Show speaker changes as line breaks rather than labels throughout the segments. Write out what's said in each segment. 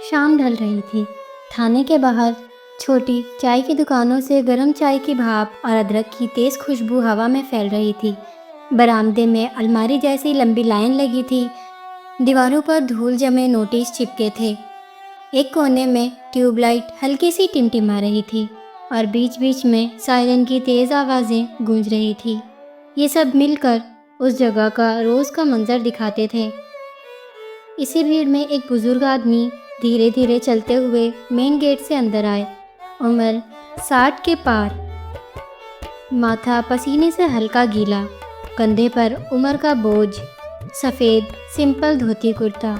शाम ढल रही थी। थाने के बाहर छोटी चाय की दुकानों से गर्म चाय की भाप और अदरक की तेज़ खुशबू हवा में फैल रही थी। बरामदे में अलमारी जैसी लंबी लाइन लगी थी। दीवारों पर धूल जमे नोटिस चिपके थे। एक कोने में ट्यूबलाइट हल्की सी टिमटिमा रही थी और बीच बीच में सायरन की तेज़ आवाज़ें गूंज रही थी। ये सब मिलकर उस जगह का रोज़ का मंजर दिखाते थे। इसी भीड़ में एक बुजुर्ग आदमी धीरे धीरे चलते हुए मेन गेट से अंदर आए। उम्र 60 के पार, माथा पसीने से हल्का गीला, कंधे पर उम्र का बोझ, सफ़ेद सिंपल धोती कुर्ता,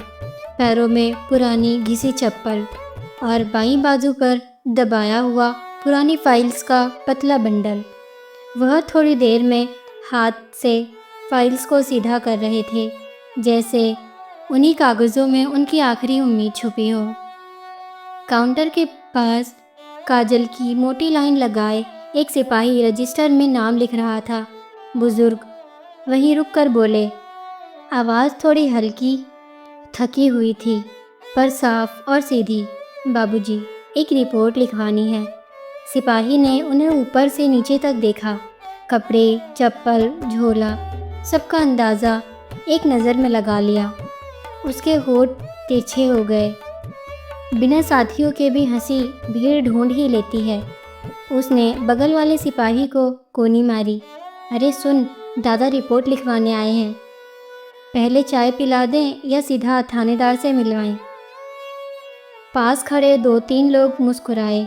पैरों में पुरानी घिसी चप्पल और बाईं बाजू पर दबाया हुआ पुरानी फाइल्स का पतला बंडल। वह थोड़ी देर में हाथ से फाइल्स को सीधा कर रहे थे, जैसे उन्हीं कागज़ों में उनकी आखिरी उम्मीद छुपी हो। काउंटर के पास काजल की मोटी लाइन लगाए एक सिपाही रजिस्टर में नाम लिख रहा था। बुजुर्ग वहीं रुक कर बोले। आवाज़ थोड़ी हल्की, थकी हुई थी, पर साफ और सीधी। बाबूजी, एक रिपोर्ट लिखवानी है। सिपाही ने उन्हें ऊपर से नीचे तक देखा। कपड़े, चप्पल, झोला, सबका अंदाज़ा एक नज़र में लगा लिया। उसके होठ तिरछे हो गए। बिना साथियों के भी हंसी भीड़ ढूंढ ही लेती है। उसने बगल वाले सिपाही को कोनी मारी। अरे सुन, दादा रिपोर्ट लिखवाने आए हैं। पहले चाय पिला दें या सीधा थानेदार से मिलवाएं? पास खड़े 2-3 लोग मुस्कुराए।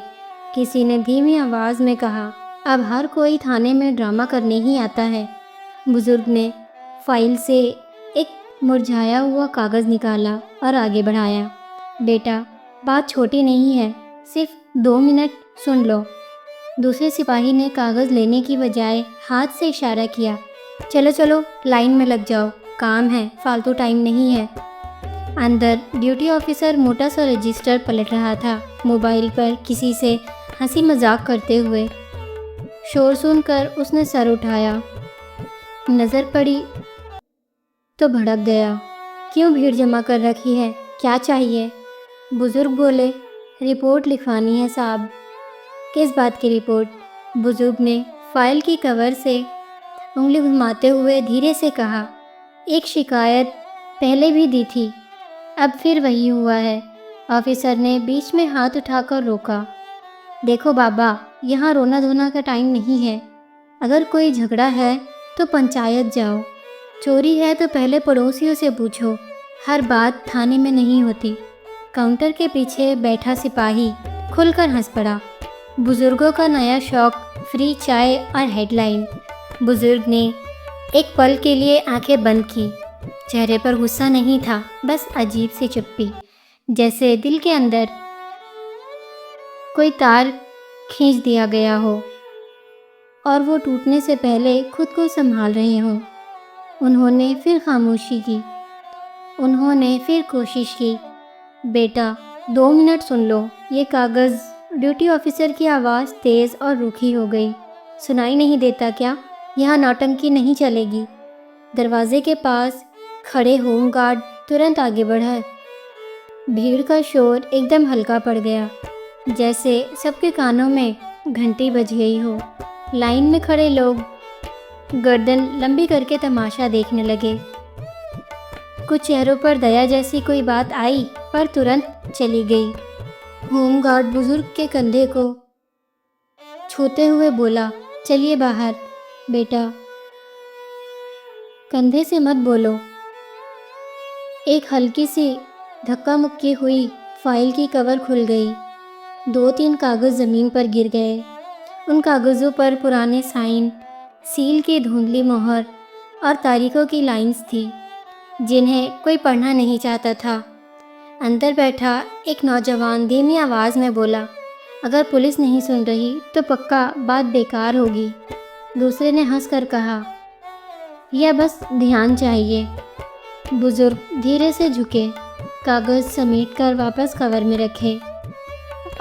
किसी ने धीमी आवाज़ में कहा, अब हर कोई थाने में ड्रामा करने ही आता है। बुजुर्ग ने फाइल से एक मुरझाया हुआ कागज़ निकाला और आगे बढ़ाया। बेटा, बात छोटी नहीं है, सिर्फ 2 मिनट सुन लो। दूसरे सिपाही ने कागज़ लेने की बजाय हाथ से इशारा किया। चलो चलो, लाइन में लग जाओ, काम है, फालतू टाइम नहीं है। अंदर ड्यूटी ऑफिसर मोटा सा रजिस्टर पलट रहा था, मोबाइल पर किसी से हंसी मजाक करते हुए। शोर सुनकर उसने सर उठाया। नज़र पड़ी तो भड़क गया। क्यों भीड़ जमा कर रखी है, क्या चाहिए? बुजुर्ग बोले, रिपोर्ट लिखवानी है साहब। किस बात की रिपोर्ट? बुजुर्ग ने फाइल की कवर से उंगली घुमाते हुए धीरे से कहा। एक शिकायत पहले भी दी थी, अब फिर वही हुआ है। ऑफिसर ने बीच में हाथ उठाकर रोका। देखो बाबा, यहाँ रोना धोना का टाइम नहीं है। अगर कोई झगड़ा है तो पंचायत जाओ, चोरी है तो पहले पड़ोसियों से पूछो, हर बात थाने में नहीं होती। काउंटर के पीछे बैठा सिपाही खुलकर हंस पड़ा। बुजुर्गों का नया शौक, फ्री चाय और हेडलाइन। बुजुर्ग ने एक पल के लिए आंखें बंद की। चेहरे पर गुस्सा नहीं था, बस अजीब सी चुप्पी, जैसे दिल के अंदर कोई तार खींच दिया गया हो और वो टूटने से पहले खुद को संभाल रहे हों। उन्होंने फिर खामोशी की। उन्होंने फिर कोशिश की। बेटा, 2 मिनट सुन लो, ये कागज़। ड्यूटी ऑफिसर की आवाज़ तेज़ और रूखी हो गई। सुनाई नहीं देता क्या? यहाँ नौटंकी नहीं चलेगी। दरवाजे के पास खड़े होमगार्ड तुरंत आगे बढ़ा। भीड़ का शोर एकदम हल्का पड़ गया, जैसे सबके कानों में घंटी बज गई हो। लाइन में खड़े लोग गर्दन लंबी करके तमाशा देखने लगे। कुछ चेहरों पर दया जैसी कोई बात आई, पर तुरंत चली गई। होमगार्ड बुजुर्ग के कंधे को छूते हुए बोला, चलिए बाहर। बेटा, कंधे से मत बोलो। एक हल्की सी धक्का मुक्की हुई। फाइल की कवर खुल गई। 2-3 कागज़ ज़मीन पर गिर गए। उन कागज़ों पर पुराने साइन, सील की धुंधली मोहर और तारीखों की लाइंस थी, जिन्हें कोई पढ़ना नहीं चाहता था। अंदर बैठा एक नौजवान धीमी आवाज़ में बोला, अगर पुलिस नहीं सुन रही तो पक्का बात बेकार होगी। दूसरे ने हंसकर कहा, यह बस ध्यान चाहिए। बुजुर्ग धीरे से झुके, कागज़ समेटकर वापस कवर में रखे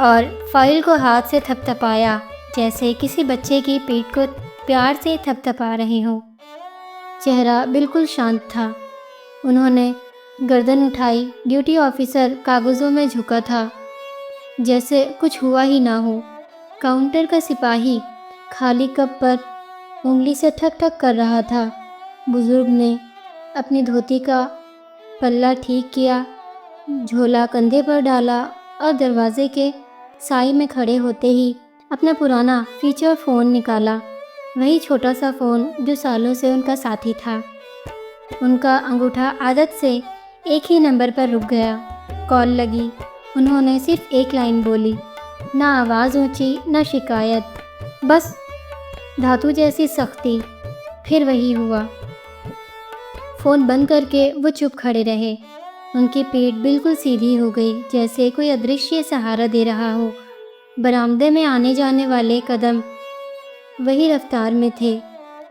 और फाइल को हाथ से थपथपाया, जैसे किसी बच्चे की पीठ को प्यार से थपथपा रहे हों। चेहरा बिल्कुल शांत था। उन्होंने गर्दन उठाई। ड्यूटी ऑफिसर कागज़ों में झुका था, जैसे कुछ हुआ ही ना हो। काउंटर का सिपाही खाली कप पर उंगली से ठक ठक कर रहा था। बुजुर्ग ने अपनी धोती का पल्ला ठीक किया, झोला कंधे पर डाला और दरवाजे के साई में खड़े होते ही अपना पुराना फीचर फ़ोन निकाला। वही छोटा सा फ़ोन जो सालों से उनका साथी था। उनका अंगूठा आदत से एक ही नंबर पर रुक गया। कॉल लगी। उन्होंने सिर्फ एक लाइन बोली, ना आवाज़ ऊंची ना शिकायत, बस धातु जैसी सख्ती। फिर वही हुआ। फ़ोन बंद करके वो चुप खड़े रहे। उनकी पीठ बिल्कुल सीधी हो गई, जैसे कोई अदृश्य सहारा दे रहा हो। बरामदे में आने जाने वाले कदम वही रफ्तार में थे,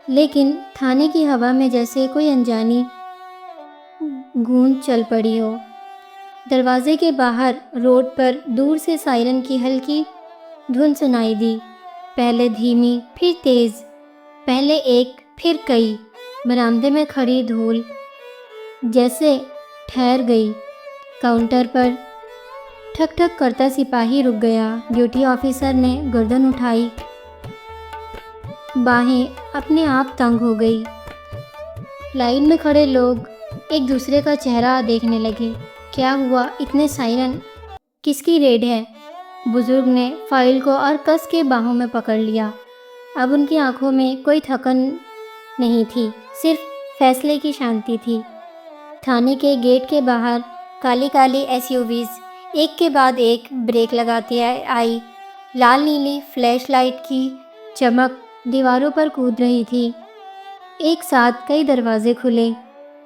लेकिन थाने की हवा में जैसे कोई अनजानी गूंज चल पड़ी हो। दरवाजे के बाहर रोड पर दूर से सायरन की हल्की धुन सुनाई दी। पहले धीमी, फिर तेज़, पहले एक, फिर कई। बरामदे में खड़ी धूल जैसे ठहर गई। काउंटर पर ठक ठक करता सिपाही रुक गया। ड्यूटी ऑफिसर ने गर्दन उठाई, बाहें अपने आप तंग हो गई। लाइन में खड़े लोग एक दूसरे का चेहरा देखने लगे। क्या हुआ? इतने सायरन? किसकी रेड है? बुजुर्ग ने फाइल को और कस के बाहों में पकड़ लिया। अब उनकी आंखों में कोई थकन नहीं थी, सिर्फ फैसले की शांति थी। थाने के गेट के बाहर काली काली एसयूवीज एक के बाद एक ब्रेक लगाती आई। लाल नीली फ्लैश लाइट की चमक दीवारों पर कूद रही थी। एक साथ कई दरवाजे खुले।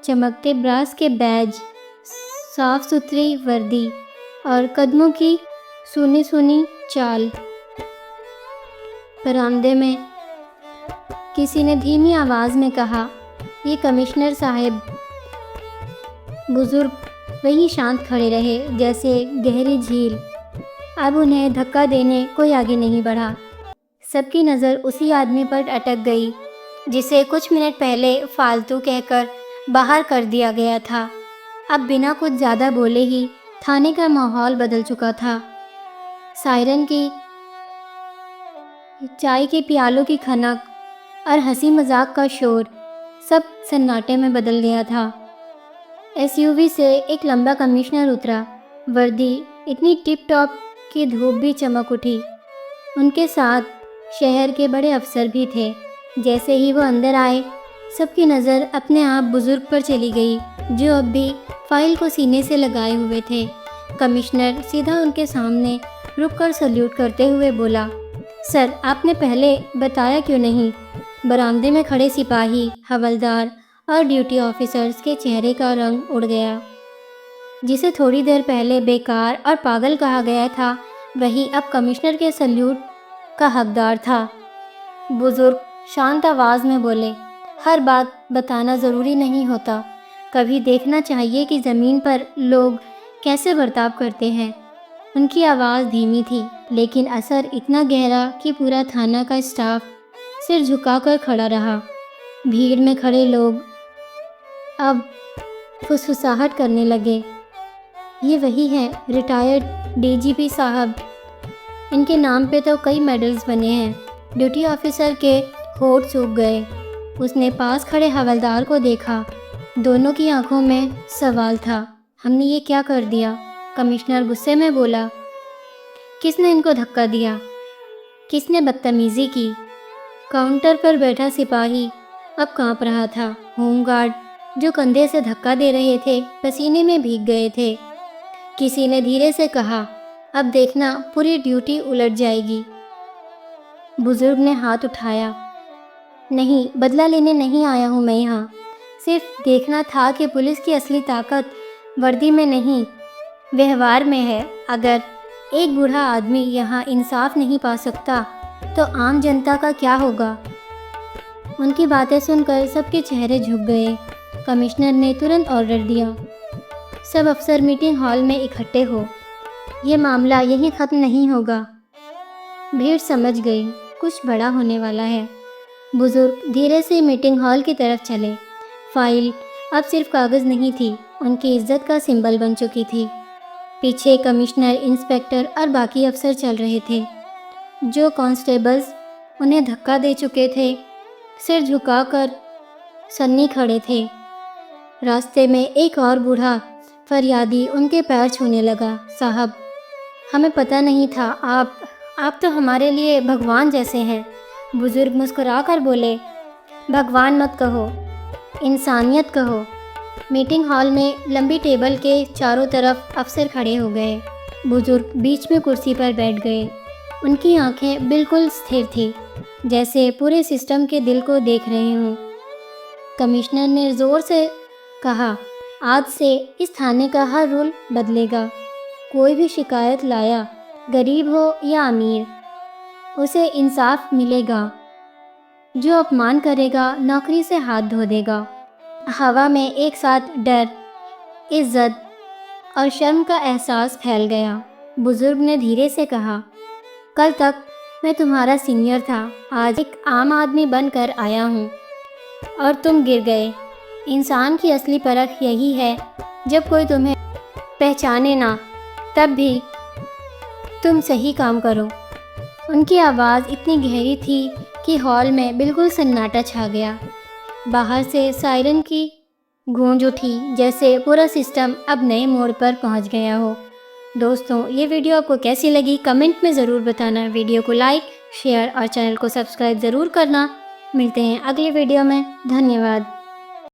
चमकते ब्रास के बैज, साफ सुथरी वर्दी और कदमों की सुनी सुनी चाल। बरामदे में किसी ने धीमी आवाज़ में कहा, ये कमिश्नर साहब। बुजुर्ग वहीं शांत खड़े रहे, जैसे गहरी झील। अब उन्हें धक्का देने कोई आगे नहीं बढ़ा। सबकी नज़र उसी आदमी पर अटक गई जिसे कुछ मिनट पहले फालतू कहकर बाहर कर दिया गया था। अब बिना कुछ ज़्यादा बोले ही थाने का माहौल बदल चुका था। सायरन की, चाय के प्यालों की खनक और हंसी मजाक का शोर सब सन्नाटे में बदल गया था। एसयूवी से एक लंबा कमिश्नर उतरा। वर्दी इतनी टिप टॉप कि धूप भी चमक उठी। उनके साथ शहर के बड़े अफसर भी थे। जैसे ही वो अंदर आए, सबकी नज़र अपने आप बुजुर्ग पर चली गई, जो अब भी फाइल को सीने से लगाए हुए थे। कमिश्नर सीधा उनके सामने रुककर सल्यूट करते हुए बोला, सर, आपने पहले बताया क्यों नहीं? बरामदे में खड़े सिपाही, हवलदार और ड्यूटी ऑफिसर्स के चेहरे का रंग उड़ गया। जिसे थोड़ी देर पहले बेकार और पागल कहा गया था, वही अब कमिश्नर के सल्यूट का हकदार था। बुजुर्ग शांत आवाज़ में बोले, हर बात बताना ज़रूरी नहीं होता। कभी देखना चाहिए कि ज़मीन पर लोग कैसे बर्ताव करते हैं। उनकी आवाज़ धीमी थी, लेकिन असर इतना गहरा कि पूरा थाना का स्टाफ सिर झुकाकर खड़ा रहा। भीड़ में खड़े लोग अब फुसफुसाहट करने लगे। ये वही हैं, रिटायर्ड डीजीपी साहब। इनके नाम पे तो कई मेडल्स बने हैं। ड्यूटी ऑफिसर के होठ सूख गए। उसने पास खड़े हवलदार को देखा। दोनों की आंखों में सवाल था। हमने ये क्या कर दिया? कमिश्नर गुस्से में बोला, किसने इनको धक्का दिया? किसने बदतमीज़ी की? काउंटर पर बैठा सिपाही अब कांप रहा था। होमगार्ड जो कंधे से धक्का दे रहे थे, पसीने में भीग गए थे। किसी ने धीरे से कहा, अब देखना पूरी ड्यूटी उलट जाएगी। बुजुर्ग ने हाथ उठाया, नहीं, बदला लेने नहीं आया हूँ मैं यहाँ। सिर्फ देखना था कि पुलिस की असली ताकत वर्दी में नहीं, व्यवहार में है। अगर एक बूढ़ा आदमी यहाँ इंसाफ नहीं पा सकता, तो आम जनता का क्या होगा? उनकी बातें सुनकर सबके चेहरे झुक गए। कमिश्नर ने तुरंत ऑर्डर दिया, सब अफसर मीटिंग हॉल में इकट्ठे हो। ये मामला यहीं ख़त्म नहीं होगा। भीड़ समझ गई, कुछ बड़ा होने वाला है। बुजुर्ग धीरे से मीटिंग हॉल की तरफ चले। फाइल अब सिर्फ कागज़ नहीं थी, उनकी इज्जत का सिंबल बन चुकी थी। पीछे कमिश्नर, इंस्पेक्टर और बाकी अफसर चल रहे थे। जो कांस्टेबल्स उन्हें धक्का दे चुके थे, सिर झुकाकर सन्नी खड़े थे। रास्ते में एक और बूढ़ा फरियादी उनके पैर छूने लगा। साहब, हमें पता नहीं था, आप तो हमारे लिए भगवान जैसे हैं। बुजुर्ग मुस्कुरा कर बोले, भगवान मत कहो, इंसानियत कहो। मीटिंग हॉल में लंबी टेबल के चारों तरफ अफसर खड़े हो गए। बुजुर्ग बीच में कुर्सी पर बैठ गए। उनकी आंखें बिल्कुल स्थिर थी, जैसे पूरे सिस्टम के दिल को देख रहे हों। कमिश्नर ने ज़ोर से कहा, आज से इस थाने का हर रूल बदलेगा। कोई भी शिकायत लाया, गरीब हो या अमीर, उसे इंसाफ मिलेगा। जो अपमान करेगा, नौकरी से हाथ धो देगा। हवा में एक साथ डर, इज्जत और शर्म का एहसास फैल गया। बुजुर्ग ने धीरे से कहा, कल तक मैं तुम्हारा सीनियर था, आज एक आम आदमी बनकर आया हूँ और तुम गिर गए। इंसान की असली परख यही है, जब कोई तुम्हें पहचाने ना, तब भी तुम सही काम करो। उनकी आवाज़ इतनी गहरी थी कि हॉल में बिल्कुल सन्नाटा छा गया। बाहर से सायरन की गूंज उठी, जैसे पूरा सिस्टम अब नए मोड़ पर पहुंच गया हो। दोस्तों, ये वीडियो आपको कैसी लगी कमेंट में ज़रूर बताना। वीडियो को लाइक, शेयर और चैनल को सब्सक्राइब ज़रूर करना। मिलते हैं अगले वीडियो में। धन्यवाद।